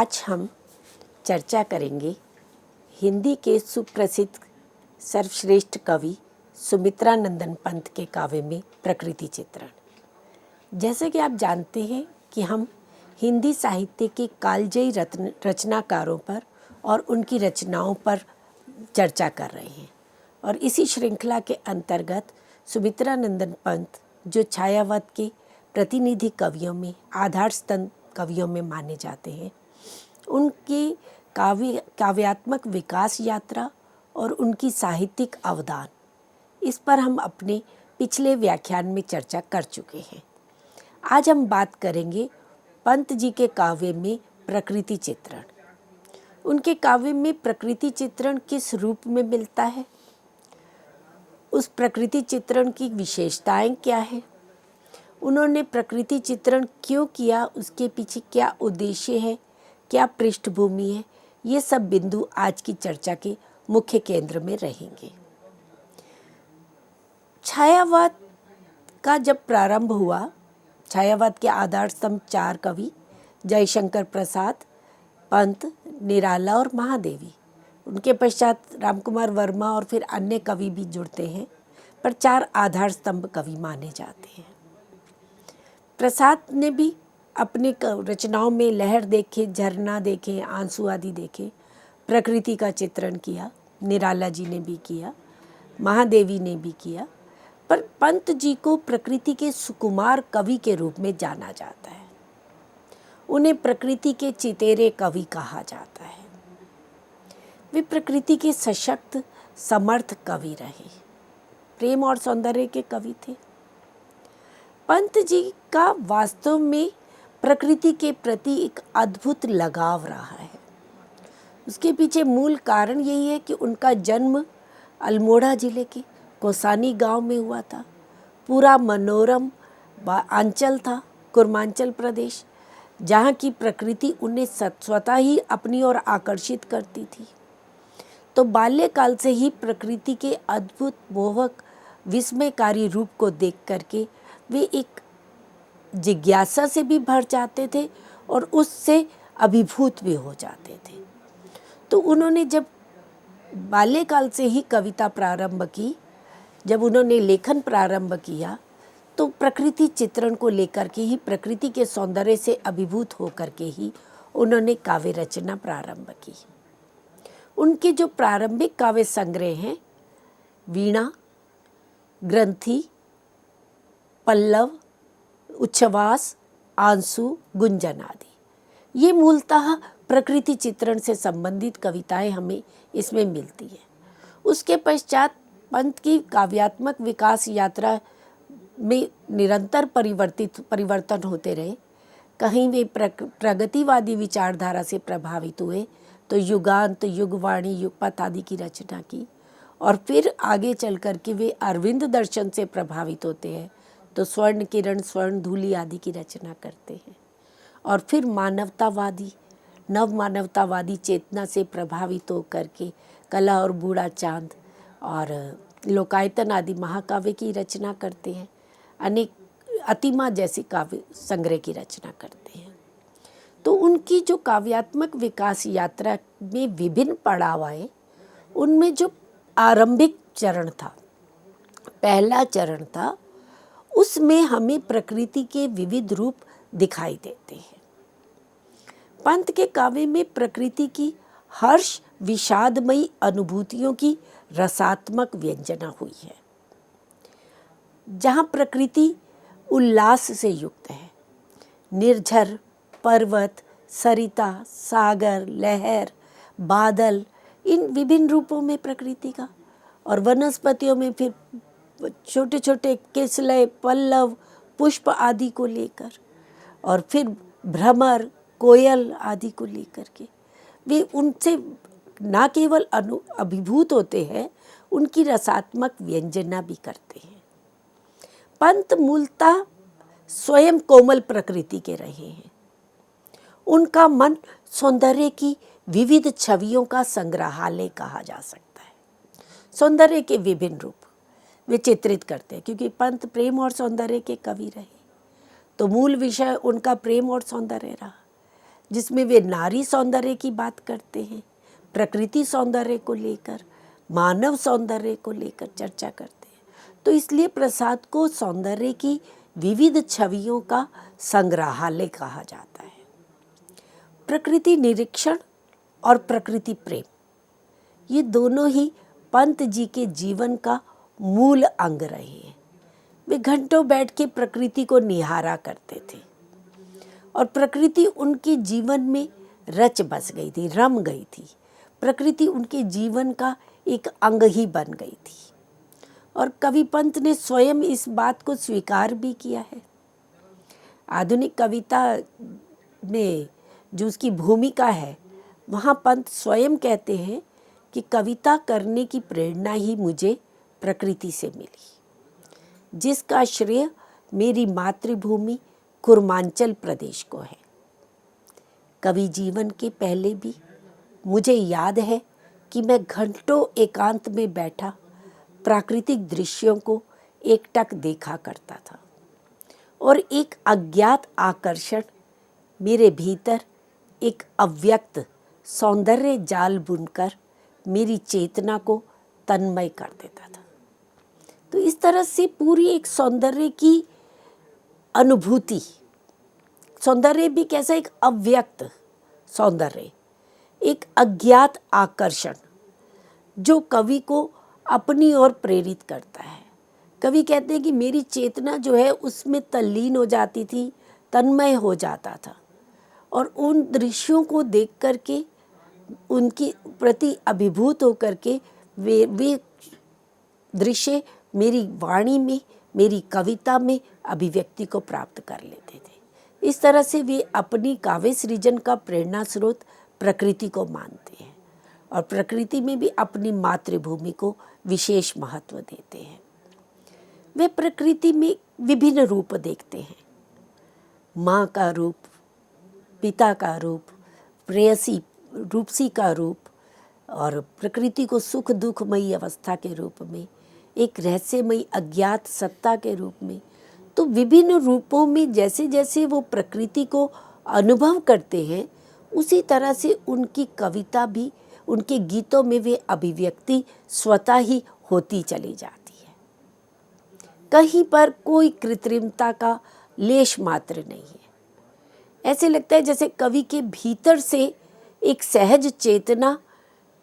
आज हम चर्चा करेंगे हिंदी के सुप्रसिद्ध सर्वश्रेष्ठ कवि सुमित्रानंदन पंत के काव्य में प्रकृति चित्रण। जैसे कि आप जानते हैं कि हम हिंदी साहित्य के कालजयी रचनाकारों पर और उनकी रचनाओं पर चर्चा कर रहे हैं और इसी श्रृंखला के अंतर्गत सुमित्रानंदन पंत जो छायावाद के प्रतिनिधि कवियों में आधार स्तंभ कवियों में माने जाते हैं, उनकी काव्यात्मक विकास यात्रा और उनकी साहित्यिक अवदान, इस पर हम अपने पिछले व्याख्यान में चर्चा कर चुके हैं। आज हम बात करेंगे पंत जी के काव्य में प्रकृति चित्रण। उनके काव्य में प्रकृति चित्रण किस रूप में मिलता है, उस प्रकृति चित्रण की विशेषताएं क्या है, उन्होंने प्रकृति चित्रण क्यों किया, उसके पीछे क्या उद्देश्य है, क्या पृष्ठभूमि है, ये सब बिंदु आज की चर्चा के मुख्य केंद्र में रहेंगे। छायावाद का जब प्रारंभ हुआ, छायावाद के आधार स्तंभ 4 कवि जयशंकर प्रसाद, पंत, निराला और महादेवी, उनके पश्चात रामकुमार वर्मा और फिर अन्य कवि भी जुड़ते हैं, पर 4 आधार स्तंभ कवि माने जाते हैं। प्रसाद ने भी अपने रचनाओं में लहर देखे, झरना देखे, आंसू आदि देखे, प्रकृति का चित्रण किया। निराला जी ने भी किया, महादेवी ने भी किया, पर पंत जी को प्रकृति के सुकुमार कवि के रूप में जाना जाता है। उन्हें प्रकृति के चितेरे कवि कहा जाता है। वे प्रकृति के सशक्त समर्थ कवि रहे, प्रेम और सौंदर्य के कवि थे। पंत जी का वास्तव में प्रकृति के प्रति एक अद्भुत लगाव रहा है। उसके पीछे मूल कारण यही है कि उनका जन्म अल्मोड़ा जिले के कोसानी गांव में हुआ था। पूरा मनोरम अंचल था, कुर्मांचल प्रदेश, जहाँ की प्रकृति उन्हें स्वतः ही अपनी ओर आकर्षित करती थी। तो बाल्यकाल से ही प्रकृति के अद्भुत मोहक विस्मयकारी रूप को देख करके वे एक जिज्ञासा से भी भर जाते थे और उससे अभिभूत भी हो जाते थे। तो उन्होंने जब बाल्यकाल से ही कविता प्रारंभ की, जब उन्होंने लेखन प्रारंभ किया, तो प्रकृति चित्रण को लेकर के ही, प्रकृति के सौंदर्य से अभिभूत होकर के ही उन्होंने काव्य रचना प्रारंभ की। उनके जो प्रारंभिक काव्य संग्रह हैं, वीणा, ग्रंथि, पल्लव, उच्छ्वास, आंसू, गुंजन आदि, ये मूलतः प्रकृति चित्रण से संबंधित कविताएं हमें इसमें मिलती है। उसके पश्चात पंत की काव्यात्मक विकास यात्रा में निरंतर परिवर्तन होते रहे। कहीं वे प्रगतिवादी विचारधारा से प्रभावित हुए तो युगांत, युगवाणी, युगपथ आदि की रचना की, और फिर आगे चल कर के वे अरविंद दर्शन से प्रभावित होते हैं तो स्वर्ण किरण, स्वर्ण धूलि आदि की रचना करते हैं, और फिर मानवतावादी, नव मानवतावादी चेतना से प्रभावित होकर के कला और बूढ़ा चांद और लोकायतन आदि महाकाव्य की रचना करते हैं। अनेक अतिमा जैसी काव्य संग्रह की रचना करते हैं। तो उनकी जो काव्यात्मक विकास यात्रा में विभिन्न पड़ाव आए, उनमें जो आरंभिक चरण था, पहला चरण था, उसमें हमें प्रकृति के विविध रूप दिखाई देते हैं। पंत के काव्य में प्रकृति की हर्ष विषादमयी अनुभूतियों की रसात्मक व्यंजना हुई है। जहाँ प्रकृति उल्लास से युक्त है, निर्झर, पर्वत, सरिता, सागर, लहर, बादल, इन विभिन्न रूपों में प्रकृति का, और वनस्पतियों में फिर छोटे छोटे केसलय, पल्लव, पुष्प आदि को लेकर, और फिर भ्रमर, कोयल आदि को लेकर के वे उनसे ना केवल अभिभूत होते हैं, उनकी रसात्मक व्यंजना भी करते हैं। पंत मूलतः स्वयं कोमल प्रकृति के रहे हैं। उनका मन सौंदर्य की विविध छवियों का संग्रहालय कहा जा सकता है। सौंदर्य के विभिन्न रूप वे चित्रित करते हैं, क्योंकि पंत प्रेम और सौंदर्य के कवि रहे, तो मूल विषय उनका प्रेम और सौंदर्य रहा। जिसमें वे नारी सौंदर्य की बात करते हैं, प्रकृति सौंदर्य को लेकर, मानव सौंदर्य को लेकर चर्चा करते हैं। तो इसलिए प्रसाद को सौंदर्य की विविध छवियों का संग्रहालय कहा जाता है। प्रकृति निरीक्षण और प्रकृति प्रेम, ये दोनों ही पंत जी के जीवन का मूल अंग रहे हैं। वे घंटों बैठ के प्रकृति को निहारा करते थे और प्रकृति उनके जीवन में रच बस गई थी, रम गई थी। प्रकृति उनके जीवन का एक अंग ही बन गई थी। और कवि पंत ने स्वयं इस बात को स्वीकार भी किया है। आधुनिक कविता में जो उसकी भूमिका है, वहाँ पंत स्वयं कहते हैं कि कविता करने की प्रेरणा ही मुझे प्रकृति से मिली, जिसका श्रेय मेरी मातृभूमि कुर्मांचल प्रदेश को है। कवि जीवन के पहले भी मुझे याद है कि मैं घंटों एकांत में बैठा प्राकृतिक दृश्यों को एकटक देखा करता था और एक अज्ञात आकर्षण मेरे भीतर एक अव्यक्त सौंदर्य जाल बुनकर मेरी चेतना को तन्मय कर देता था। तो इस तरह से पूरी एक सौंदर्य की अनुभूति, सौंदर्य भी कैसा, एक अव्यक्त सौंदर्य, एक अज्ञात आकर्षण जो कवि को अपनी ओर प्रेरित करता है। कवि कहते हैं कि मेरी चेतना जो है उसमें तल्लीन हो जाती थी, तन्मय हो जाता था और उन दृश्यों को देख करके उनकी प्रति अभिभूत होकर के वे दृश्य मेरी वाणी में, मेरी कविता में अभिव्यक्ति को प्राप्त कर लेते थे। इस तरह से वे अपनी काव्य सृजन का प्रेरणा स्रोत प्रकृति को मानते हैं और प्रकृति में भी अपनी मातृभूमि को विशेष महत्व देते हैं। वे प्रकृति में विभिन्न रूप देखते हैं, माँ का रूप, पिता का रूप, प्रेयसी रूपसी का रूप, और प्रकृति को सुख दुखमयी अवस्था के रूप में, एक रहस्यमयी अज्ञात सत्ता के रूप में। तो विभिन्न रूपों में जैसे जैसे वो प्रकृति को अनुभव करते हैं, उसी तरह से उनकी कविता भी, उनके गीतों में वे अभिव्यक्ति स्वतः ही होती चली जाती है। कहीं पर कोई कृत्रिमता का लेश मात्र नहीं है। ऐसे लगता है जैसे कवि के भीतर से एक सहज चेतना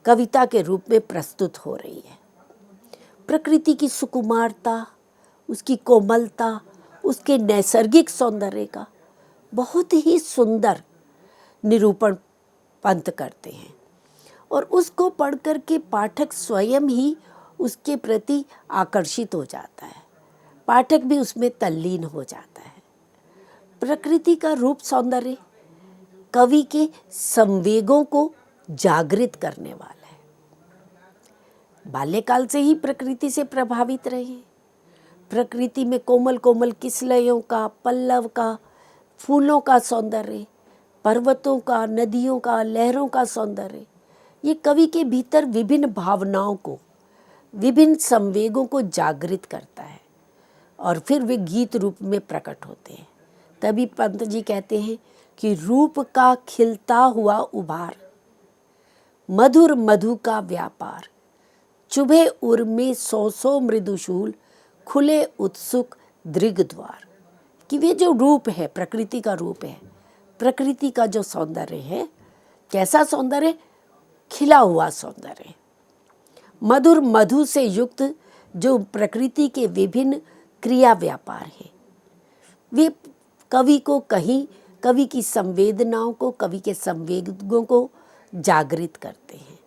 कविता के रूप में प्रस्तुत हो रही है। प्रकृति की सुकुमारता, उसकी कोमलता, उसके नैसर्गिक सौंदर्य का बहुत ही सुंदर निरूपण पंत करते हैं और उसको पढ़कर के पाठक स्वयं ही उसके प्रति आकर्षित हो जाता है, पाठक भी उसमें तल्लीन हो जाता है। प्रकृति का रूप सौंदर्य कवि के संवेगों को जागृत करने वाला है। बाल्यकाल से ही प्रकृति से प्रभावित रहे हैं। प्रकृति में कोमल कोमल किसलयों का, पल्लव का, फूलों का सौंदर्य, पर्वतों का, नदियों का, लहरों का सौंदर्य, ये कवि के भीतर विभिन्न भावनाओं को, विभिन्न संवेगों को जागृत करता है और फिर वे गीत रूप में प्रकट होते हैं। तभी पंत जी कहते हैं कि रूप का खिलता हुआ उभार, मधुर मधु का व्यापार, चुभे उर में सौ सौ मृदुशूल, खुले उत्सुक दृग द्वार। कि वे जो रूप है, प्रकृति का रूप है, प्रकृति का जो सौंदर्य है, कैसा सौंदर्य, खिला हुआ सौंदर्य, मधुर मधु से युक्त जो प्रकृति के विभिन्न क्रिया व्यापार है, वे कवि को कहीं, कवि की संवेदनाओं को, कवि के संवेगों को जागृत करते हैं।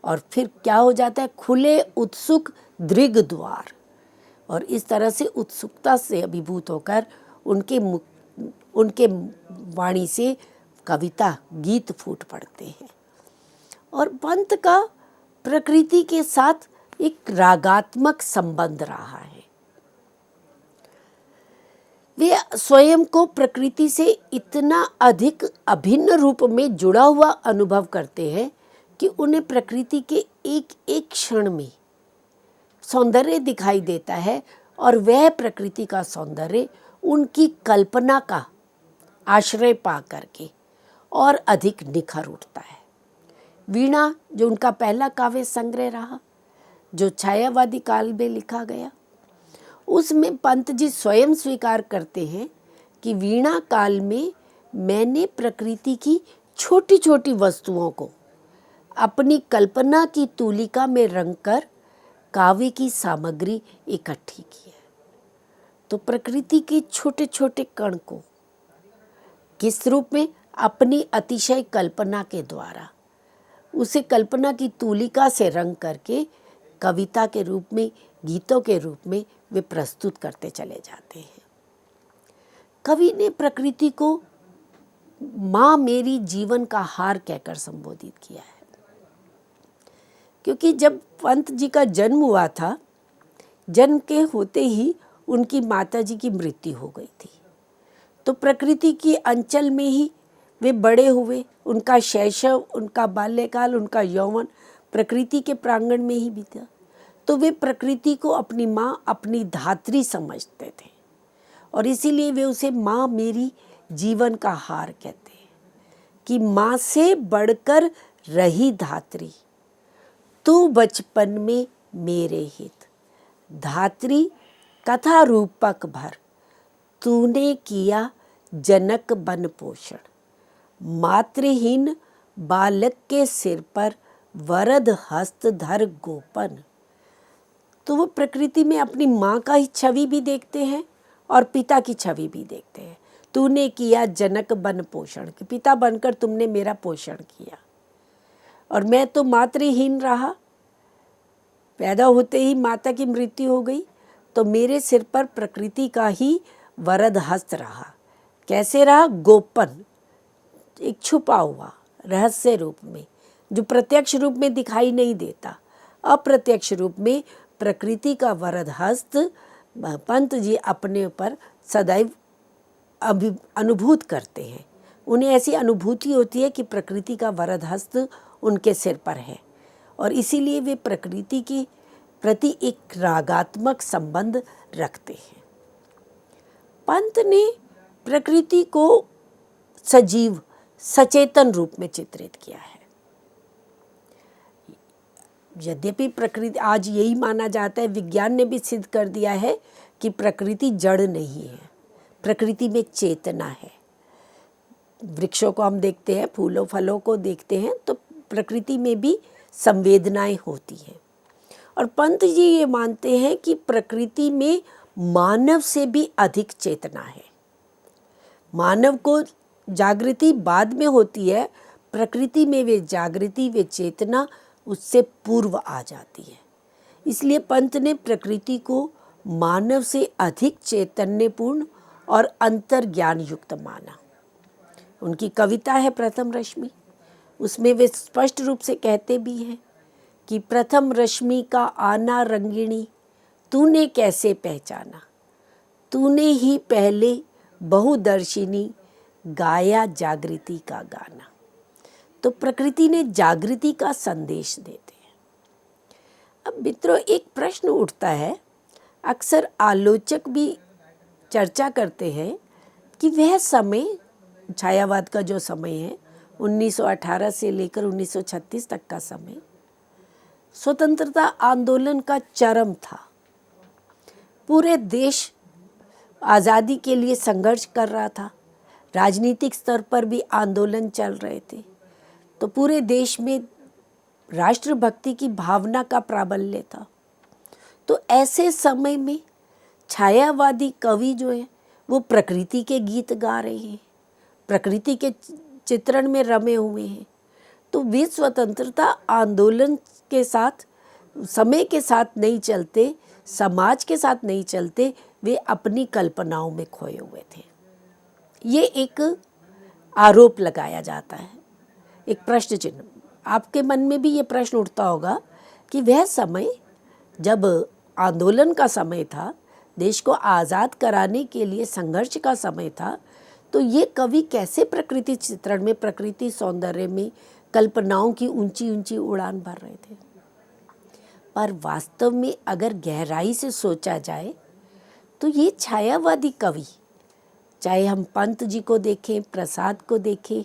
और फिर क्या हो जाता है, खुले उत्सुक दृग द्वार, और इस तरह से उत्सुकता से अभिभूत होकर उनके वाणी से कविता, गीत फूट पड़ते हैं। और पंत का प्रकृति के साथ एक रागात्मक संबंध रहा है। वे स्वयं को प्रकृति से इतना अधिक अभिन्न रूप में जुड़ा हुआ अनुभव करते हैं कि उन्हें प्रकृति के एक एक क्षण में सौंदर्य दिखाई देता है और वह प्रकृति का सौंदर्य उनकी कल्पना का आश्रय पा करके और अधिक निखर उठता है। वीणा जो उनका पहला काव्य संग्रह रहा, जो छायावादी काल में लिखा गया, उसमें पंत जी स्वयं स्वीकार करते हैं कि वीणा काल में मैंने प्रकृति की छोटी छोटी वस्तुओं को अपनी कल्पना की तूलिका में रंगकर काव्य की सामग्री इकट्ठी की है। तो प्रकृति के छोटे छोटे कण को किस रूप में? अपनी अतिशय कल्पना के द्वारा उसे कल्पना की तूलिका से रंग करके कविता के रूप में, गीतों के रूप में वे प्रस्तुत करते चले जाते हैं। कवि ने प्रकृति को माँ मेरी जीवन का हार कहकर संबोधित किया है, क्योंकि जब पंत जी का जन्म हुआ था, जन्म के होते ही उनकी माता जी की मृत्यु हो गई थी। तो प्रकृति की अंचल में ही वे बड़े हुए। उनका शैशव, उनका बाल्यकाल, उनका यौवन प्रकृति के प्रांगण में ही बीता। तो वे प्रकृति को अपनी माँ, अपनी धात्री समझते थे और इसीलिए वे उसे माँ मेरी जीवन का हार कहते हैं कि माँ से बढ़कर रही धात्री, तू बचपन में मेरे हित, धात्री कथा रूपक भर, तूने किया जनक बन पोषण, मातृहीन बालक के सिर पर वरद हस्त धर गोपन। तो वो प्रकृति में अपनी माँ का ही छवि भी देखते हैं और पिता की छवि भी देखते हैं। तूने किया जनक बन पोषण, कि पिता बनकर तुमने मेरा पोषण किया और मैं तो मातृहीन रहा, पैदा होते ही माता की मृत्यु हो गई, तो मेरे सिर पर प्रकृति का ही वरद हस्त रहा। कैसे रहा? गोपन, एक छुपा हुआ रहस्य रूप में, जो प्रत्यक्ष रूप में दिखाई नहीं देता, अप्रत्यक्ष रूप में प्रकृति का वरद हस्त पंत जी अपने ऊपर सदैव अनुभूत करते हैं। उन्हें ऐसी अनुभूति होती है कि प्रकृति का वरद हस्त उनके सिर पर है और इसीलिए वे प्रकृति के प्रति एक रागात्मक संबंध रखते हैं। पंत ने प्रकृति को सजीव, सचेतन रूप में चित्रित किया है। यद्यपि प्रकृति, आज यही माना जाता है, विज्ञान ने भी सिद्ध कर दिया है कि प्रकृति जड़ नहीं है, प्रकृति में चेतना है। वृक्षों को हम देखते हैं, फूलों फलों को देखते हैं, तो प्रकृति में भी संवेदनाएं होती हैं। और पंत जी ये मानते हैं कि प्रकृति में मानव से भी अधिक चेतना है। मानव को जागृति बाद में होती है, प्रकृति में वे जागृति, वे चेतना उससे पूर्व आ जाती है। इसलिए पंत ने प्रकृति को मानव से अधिक चैतन्यपूर्ण और अंतर्ज्ञान युक्त माना। उनकी कविता है प्रथम रश्मि, उसमें वे स्पष्ट रूप से कहते भी हैं कि प्रथम रश्मि का आना रंगिणी, तूने कैसे पहचाना, तूने ही पहले बहुदर्शिनी गाया जागृति का गाना। तो प्रकृति ने जागृति का संदेश देते हैं। अब मित्रों, एक प्रश्न उठता है, अक्सर आलोचक भी चर्चा करते हैं कि वह समय, छायावाद का जो समय है 1918 से लेकर 1936 तक का समय, स्वतंत्रता आंदोलन का चरम था। पूरे देश आज़ादी के लिए संघर्ष कर रहा था, राजनीतिक स्तर पर भी आंदोलन चल रहे थे। तो पूरे देश में राष्ट्रभक्ति की भावना का प्राबल्य था। तो ऐसे समय में छायावादी कवि जो है वो प्रकृति के गीत गा रहे हैं, प्रकृति के चित्रण में रमे हुए हैं। तो वे स्वतंत्रता आंदोलन के साथ, समय के साथ नहीं चलते, समाज के साथ नहीं चलते, वे अपनी कल्पनाओं में खोए हुए थे। ये एक आरोप लगाया जाता है, एक प्रश्न चिन्ह। आपके मन में भी ये प्रश्न उठता होगा कि वह समय जब आंदोलन का समय था, देश को आज़ाद कराने के लिए संघर्ष का समय था, तो ये कवि कैसे प्रकृति चित्रण में, प्रकृति सौंदर्य में कल्पनाओं की ऊंची ऊंची उड़ान भर रहे थे। पर वास्तव में अगर गहराई से सोचा जाए तो ये छायावादी कवि, चाहे हम पंत जी को देखें, प्रसाद को देखें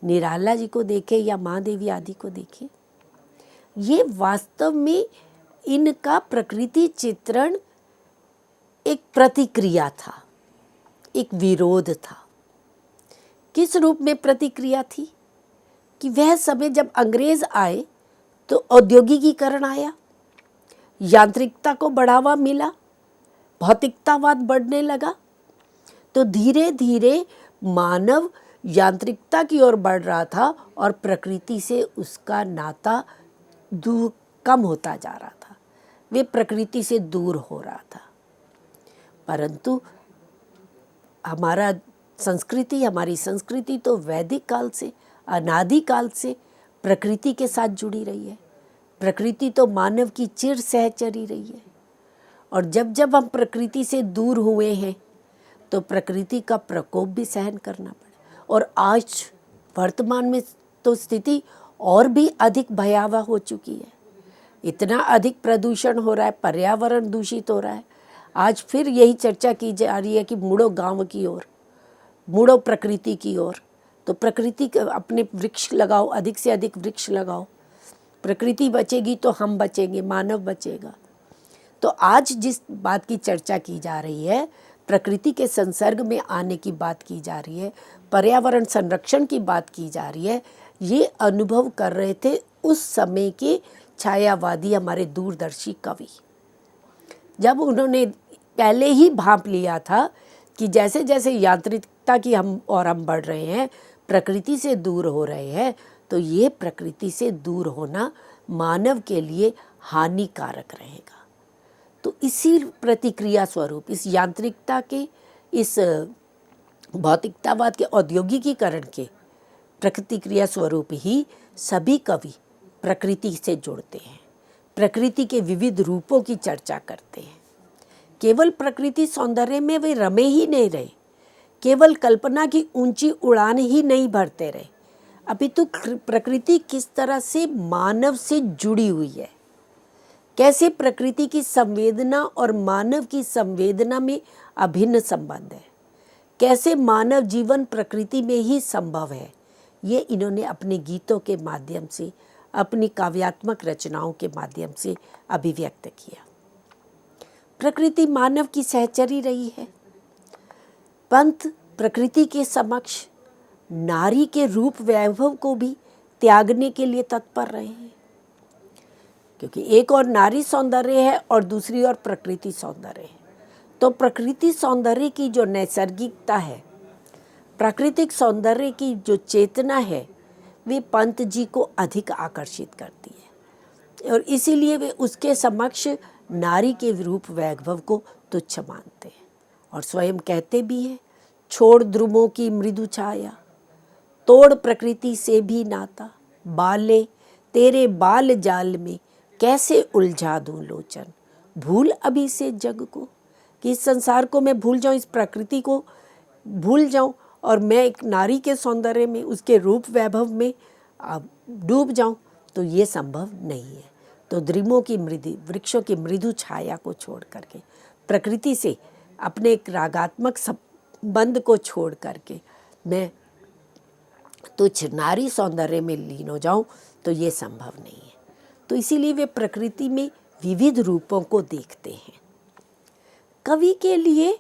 निराला जी को देखें या महादेवी आदि को देखें, ये वास्तव में इनका प्रकृति चित्रण एक प्रतिक्रिया था, एक विरोध था। किस रूप में प्रतिक्रिया थी कि वह समय जब अंग्रेज आए तो औद्योगिकीकरण आया, यांत्रिकता को बढ़ावा मिला, भौतिकतावाद बढ़ने लगा, तो धीरे धीरे मानव यांत्रिकता की ओर बढ़ रहा था और प्रकृति से उसका नाता कम होता जा रहा था, वे प्रकृति से दूर हो रहा था। परंतु हमारी संस्कृति तो वैदिक काल से, अनादि काल से प्रकृति के साथ जुड़ी रही है। प्रकृति तो मानव की चिर सहचरी रही है, और जब जब हम प्रकृति से दूर हुए हैं तो प्रकृति का प्रकोप भी सहन करना पड़ा। और आज वर्तमान में तो स्थिति और भी अधिक भयावह हो चुकी है। इतना अधिक प्रदूषण हो रहा है, पर्यावरण दूषित हो रहा है। आज फिर यही चर्चा की जा रही है कि मुड़ो गांव की ओर, मुड़ो प्रकृति की ओर। तो प्रकृति अपने वृक्ष लगाओ, अधिक से अधिक वृक्ष लगाओ। प्रकृति बचेगी तो हम बचेंगे, मानव बचेगा। तो आज जिस बात की चर्चा की जा रही है, प्रकृति के संसर्ग में आने की बात की जा रही है, पर्यावरण संरक्षण की बात की जा रही है, ये अनुभव कर रहे थे उस समय के छायावादी हमारे दूरदर्शी कवि। जब उन्होंने पहले ही भांप लिया था कि जैसे जैसे यांत्रिकता की हम बढ़ रहे हैं, प्रकृति से दूर हो रहे हैं, तो ये प्रकृति से दूर होना मानव के लिए हानिकारक रहेगा। तो इसी प्रतिक्रिया स्वरूप, इस यांत्रिकता के, इस भौतिकतावाद के, औद्योगिकीकरण के प्रतिक्रिया स्वरूप ही सभी कवि प्रकृति से जुड़ते हैं, प्रकृति के विविध रूपों की चर्चा करते हैं। केवल प्रकृति सौंदर्य में वे रमे ही नहीं रहे, केवल कल्पना की ऊंची उड़ान ही नहीं भरते रहे, अपितु प्रकृति किस तरह से मानव से जुड़ी हुई है, कैसे प्रकृति की संवेदना और मानव की संवेदना में अभिन्न संबंध है, कैसे मानव जीवन प्रकृति में ही संभव है, ये इन्होंने अपने गीतों के माध्यम से, अपनी काव्यात्मक रचनाओं के माध्यम से अभिव्यक्त किया। प्रकृति मानव की सहचरी रही है। पंत प्रकृति के समक्ष नारी के रूप वैभव को भी त्यागने के लिए तत्पर रहे हैं, क्योंकि एक और नारी सौंदर्य है और दूसरी ओर प्रकृति सौंदर्य है। तो प्रकृति सौंदर्य की जो नैसर्गिकता है, प्राकृतिक सौंदर्य की जो चेतना है, वे पंत जी को अधिक आकर्षित करती है, और इसीलिए वे उसके समक्ष नारी के रूप वैभव को तुच्छ मानते हैं। और स्वयं कहते भी हैं, छोड़ द्रुमों की मृदु छाया, तोड़ प्रकृति से भी नाता, बाले तेरे बाल जाल में कैसे उलझा दूं लोचन, भूल अभी से जग को, कि इस संसार को मैं भूल जाऊं, इस प्रकृति को भूल जाऊं और मैं एक नारी के सौंदर्य में, उसके रूप वैभव में डूब जाऊं, तो ये संभव नहीं है। तो द्रुमों की वृक्षों की मृदु छाया को छोड़ करके, प्रकृति से अपने एक रागात्मक संबंध को छोड़ करके मैं तुच्छ नारी सौंदर्य में लीन हो जाऊं, तो ये संभव नहीं है। तो इसीलिए वे प्रकृति में विविध रूपों को देखते हैं। कवि के लिए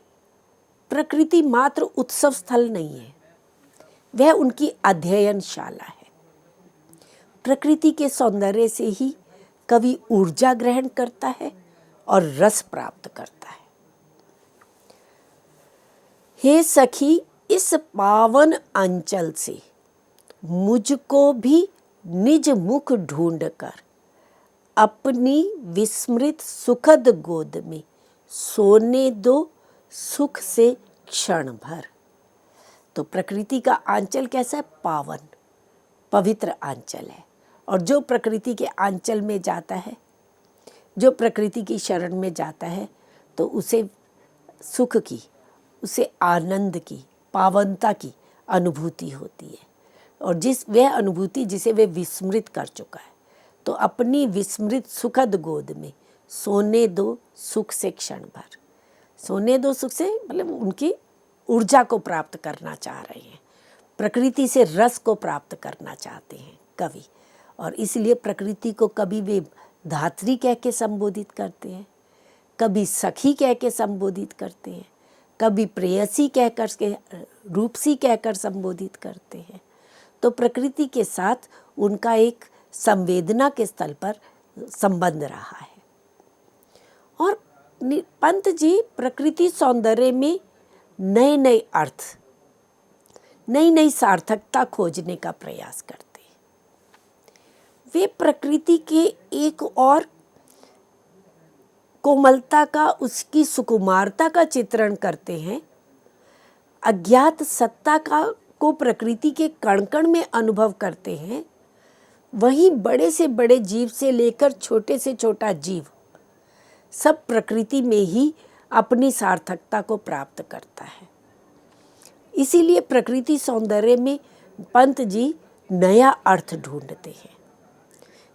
प्रकृति मात्र उत्सव स्थल नहीं है, वह उनकी अध्ययनशाला है। प्रकृति के सौंदर्य से ही कवि ऊर्जा ग्रहण करता है और रस प्राप्त करता है। हे सखी, इस पावन अंचल से मुझको भी निज मुख ढूंढकर अपनी विस्मृत सुखद गोद में सोने दो सुख से क्षण भर। तो प्रकृति का आंचल कैसा है? पावन, पवित्र आंचल है। और जो प्रकृति के आंचल में जाता है, जो प्रकृति की शरण में जाता है, तो उसे सुख की, उसे आनंद की, पावनता की अनुभूति होती है। और वह अनुभूति जिसे वे विस्मृत कर चुका है, तो अपनी विस्मृत सुखद गोद में सोने दो सुख से क्षण भर। सोने दो सुख से मतलब उनकी ऊर्जा को प्राप्त करना चाह रहे हैं, प्रकृति से रस को प्राप्त करना चाहते हैं कवि, और इसलिए प्रकृति को कभी वे धात्री कह के संबोधित करते हैं, कभी सखी कह के संबोधित करते हैं, कभी प्रेयसी कहकर के रूपसी कहकर संबोधित करते हैं। तो प्रकृति के साथ उनका एक संवेदना के स्थल पर संबंध रहा है। और पंत जी प्रकृति सौंदर्य में नए नए अर्थ, नई नई सार्थकता खोजने का प्रयास करते हैं। वे प्रकृति के एक और कोमलता का, उसकी सुकुमारता का चित्रण करते हैं। अज्ञात सत्ता को प्रकृति के कण कण में अनुभव करते हैं। वहीं बड़े से बड़े जीव से लेकर छोटे से छोटा जीव सब प्रकृति में ही अपनी सार्थकता को प्राप्त करता है। इसीलिए प्रकृति सौंदर्य में पंत जी नया अर्थ ढूंढते हैं।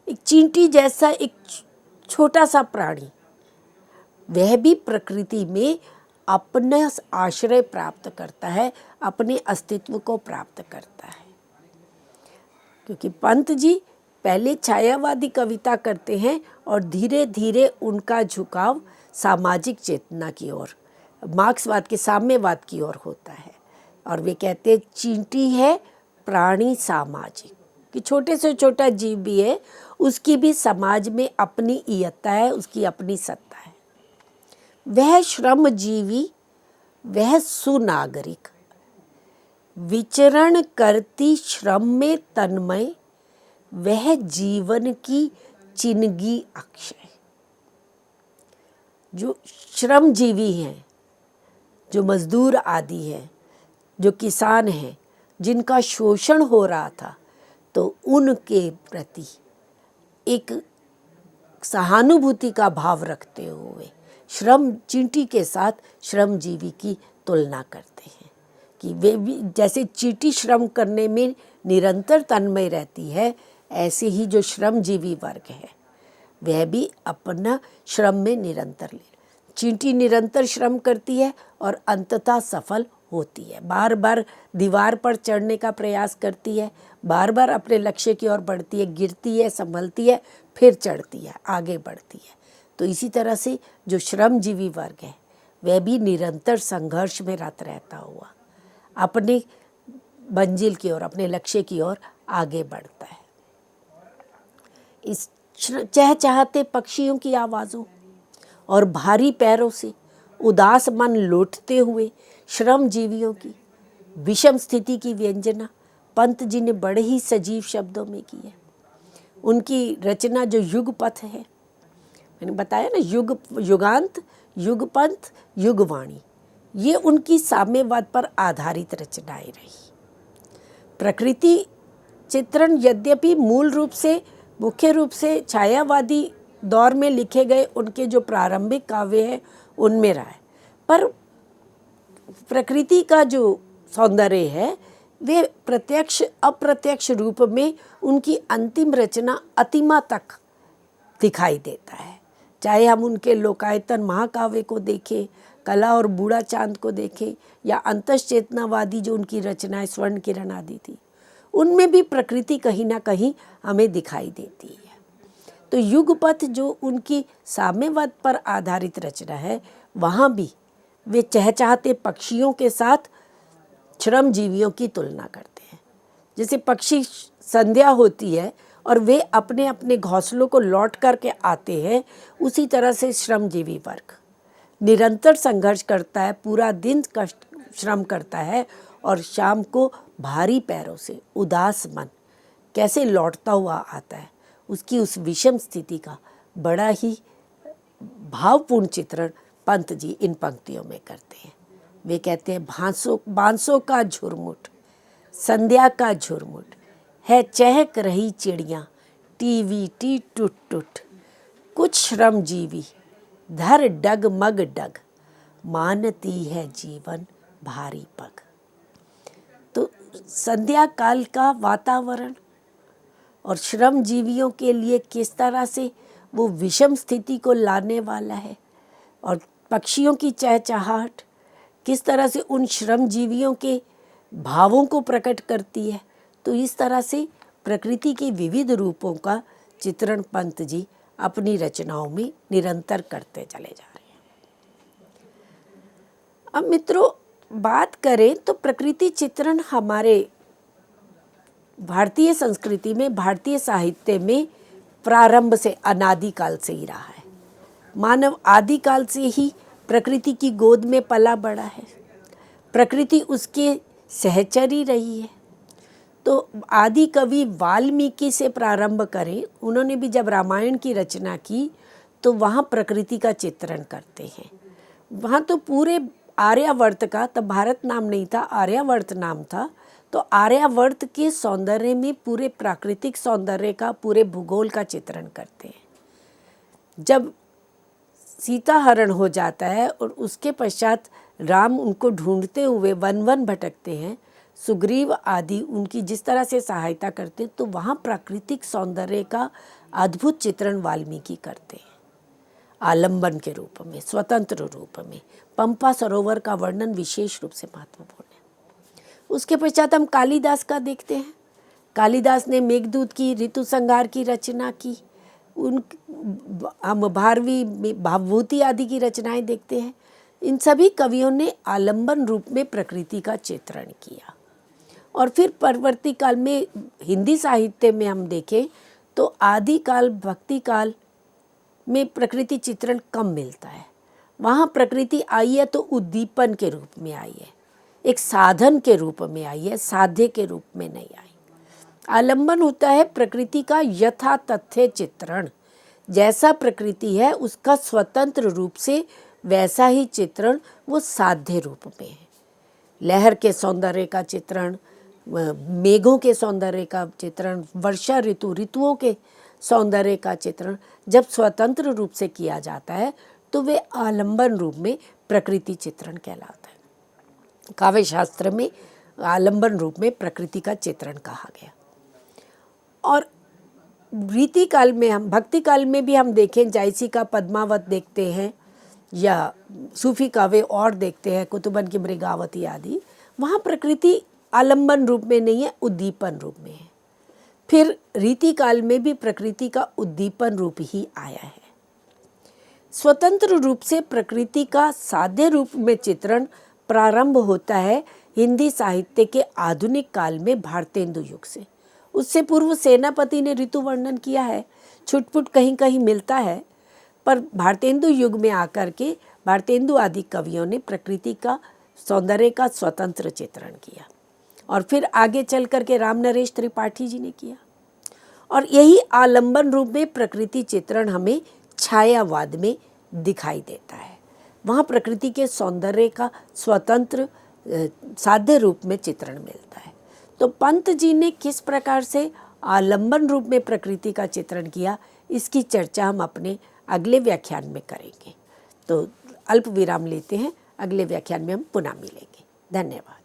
एक चींटी जैसा एक छोटा सा प्राणी, वह भी प्रकृति में अपना आश्रय प्राप्त करता है, अपने अस्तित्व को प्राप्त करता है। क्योंकि पंत जी पहले छायावादी कविता करते हैं और धीरे धीरे उनका झुकाव सामाजिक चेतना की ओर, मार्क्सवाद के साम्यवाद की ओर होता है। और वे कहते हैं चींटी है प्राणी सामाजिक, कि छोटे से छोटा जीव भी है, उसकी भी समाज में अपनी इयत्ता है, उसकी अपनी सत्ता है। वह श्रमजीवी, वह सुनागरिक, विचरण करती श्रम में तन्मय, वह जीवन की चिनगी अक्षय। जो श्रमजीवी हैं, जो मजदूर आदि हैं, जो किसान हैं, जिनका शोषण हो रहा था, तो उनके प्रति एक सहानुभूति का भाव रखते हुए चींटी के साथ श्रमजीवी की तुलना करते हैं कि वे भी जैसे चींटी श्रम करने में निरंतर तन्मय रहती है, ऐसे ही जो श्रमजीवी वर्ग है वह भी अपना श्रम में निरंतर चींटी निरंतर श्रम करती है और अंततः सफल होती है। बार बार दीवार पर चढ़ने का प्रयास करती है, बार बार अपने लक्ष्य की ओर बढ़ती है, गिरती है, संभलती है, फिर चढ़ती है, आगे बढ़ती है। तो इसी तरह से जो श्रमजीवी वर्ग है वह भी निरंतर संघर्ष में रत रहता हुआ अपने मंजिल की ओर, अपने लक्ष्य की ओर आगे बढ़ता है। इस चहचहाते पक्षियों की आवाज़ों और भारी पैरों से उदास मन लौटते हुए श्रमजीवियों की विषम स्थिति की व्यंजना पंत जी ने बड़े ही सजीव शब्दों में की है। उनकी रचना जो युगपथ है, मैंने बताया ना, युगांत, युगपंथ, युगवाणी, ये उनकी साम्यवाद पर आधारित रचनाएं रही। प्रकृति चित्रण यद्यपि मुख्य रूप से छायावादी दौर में लिखे गए उनके जो प्रारंभिक काव्य हैं उनमें रहा है, पर प्रकृति का जो सौंदर्य है वे प्रत्यक्ष अप्रत्यक्ष रूप में उनकी अंतिम रचना अतिमा तक दिखाई देता है। चाहे हम उनके लोकायतन महाकाव्य को देखें, कला और बूढ़ा चांद को देखें, या अंतश्चेतनावादी जो उनकी रचनाएं स्वर्ण किरण आदि थी, उनमें भी प्रकृति कहीं ना कहीं हमें दिखाई देती है। तो युगपथ जो उनकी साम्यवाद पर आधारित रचना है, वहाँ भी वे चहचहाते पक्षियों के साथ श्रमजीवियों की तुलना करते हैं। जैसे पक्षी संध्या होती है और वे अपने अपने घोंसलों को लौट करके आते हैं, उसी तरह से श्रमजीवी वर्ग निरंतर संघर्ष करता है, पूरा दिन कष्ट श्रम करता है और शाम को भारी पैरों से उदास मन कैसे लौटता हुआ आता है, उसकी उस विषम स्थिति का बड़ा ही भावपूर्ण चित्रण पंत जी इन पंक्तियों में करते हैं। वे कहते हैं बांसों का झुरमुट, संध्या का झुरमुट है, चहक रही चिड़ियाँ टीवी टी टुट टुट, कुछ श्रमजीवी धर डगमग डग, मानती है जीवन भारी पग। तो संध्या काल का वातावरण और श्रमजीवियों के लिए किस तरह से वो विषम स्थिति को लाने वाला है, और पक्षियों की चहचहाहट किस तरह से उन श्रमजीवियों के भावों को प्रकट करती है। तो इस तरह से प्रकृति के विविध रूपों का चित्रण पंत जी अपनी रचनाओं में निरंतर करते चले जा रहे हैं। अब मित्रों बात करें तो प्रकृति चित्रण हमारे भारतीय संस्कृति में, भारतीय साहित्य में प्रारंभ से, अनादिकाल से ही रहा है। मानव आदिकाल से ही प्रकृति की गोद में पला बड़ा है, प्रकृति उसके सहचरी रही है। तो आदि कवि वाल्मीकि से प्रारंभ करें, उन्होंने भी जब रामायण की रचना की तो वहाँ प्रकृति का चित्रण करते हैं। वहाँ तो पूरे आर्यावर्त का, तब भारत नाम नहीं था, आर्यावर्त नाम था, तो आर्यावर्त के सौंदर्य में पूरे प्राकृतिक सौंदर्य का, पूरे भूगोल का चित्रण करते हैं। जब सीता हरण हो जाता है और उसके पश्चात राम उनको ढूंढते हुए वन वन भटकते हैं, सुग्रीव आदि उनकी जिस तरह से सहायता करते हैं, तो वहाँ प्राकृतिक सौंदर्य का अद्भुत चित्रण वाल्मीकि करते हैं आलंबन के रूप में, स्वतंत्र रूप में। पंपा सरोवर का वर्णन विशेष रूप से महत्वपूर्ण है। उसके पश्चात हम कालिदास का देखते हैं। कालिदास ने मेघदूत की, ऋतु संहार की रचना की। हम भारवी, भावभूति आदि की रचनाएं देखते हैं। इन सभी कवियों ने आलंबन रूप में प्रकृति का चित्रण किया। और फिर परवर्ती काल में हिंदी साहित्य में हम देखें तो आदिकाल, भक्ति काल में प्रकृति चित्रण कम मिलता है। वहाँ प्रकृति आई है तो उद्दीपन के रूप में आई है, एक साधन के रूप में आई है, साध्य के रूप में नहीं आई। आलंबन होता है प्रकृति का यथा तथ्य चित्रण, जैसा प्रकृति है उसका स्वतंत्र रूप से वैसा ही चित्रण वो साध्य रूप में है। लहर के सौंदर्य का चित्रण, मेघों के सौंदर्य का चित्रण, वर्षा ऋतु, ऋतुओं के सौंदर्य का चित्रण जब स्वतंत्र रूप से किया जाता है तो वे आलंबन रूप में प्रकृति चित्रण कहलाता है। काव्य शास्त्र में आलंबन रूप में प्रकृति का चित्रण कहा गया। और रीति काल में, हम भक्ति काल में भी हम देखें, जायसी का पद्मावत देखते हैं या सूफी काव्य और देखते हैं, कुतुबन की मृगावती आदि, वहाँ प्रकृति आलंबन रूप में नहीं है, उद्दीपन रूप में है। फिर रीति काल में भी प्रकृति का उद्दीपन रूप ही आया है। स्वतंत्र रूप से प्रकृति का साध्य रूप में चित्रण प्रारंभ होता है हिंदी साहित्य के आधुनिक काल में, भारतेंदु युग से। उससे पूर्व सेनापति ने ऋतु वर्णन किया है, छुटपुट कहीं कहीं मिलता है, पर भारतेंदु युग में आकर के भारतेंदु आदि कवियों ने प्रकृति का सौंदर्य का स्वतंत्र चित्रण किया। और फिर आगे चल करके राम नरेश त्रिपाठी जी ने किया। और यही आलंबन रूप में प्रकृति चित्रण हमें छायावाद में दिखाई देता है। वहाँ प्रकृति के सौंदर्य का स्वतंत्र साध्य रूप में चित्रण मिलता है। तो पंत जी ने किस प्रकार से आलंबन रूप में प्रकृति का चित्रण किया, इसकी चर्चा हम अपने अगले व्याख्यान में करेंगे। तो अल्प विराम लेते हैं, अगले व्याख्यान में हम पुनः मिलेंगे। धन्यवाद।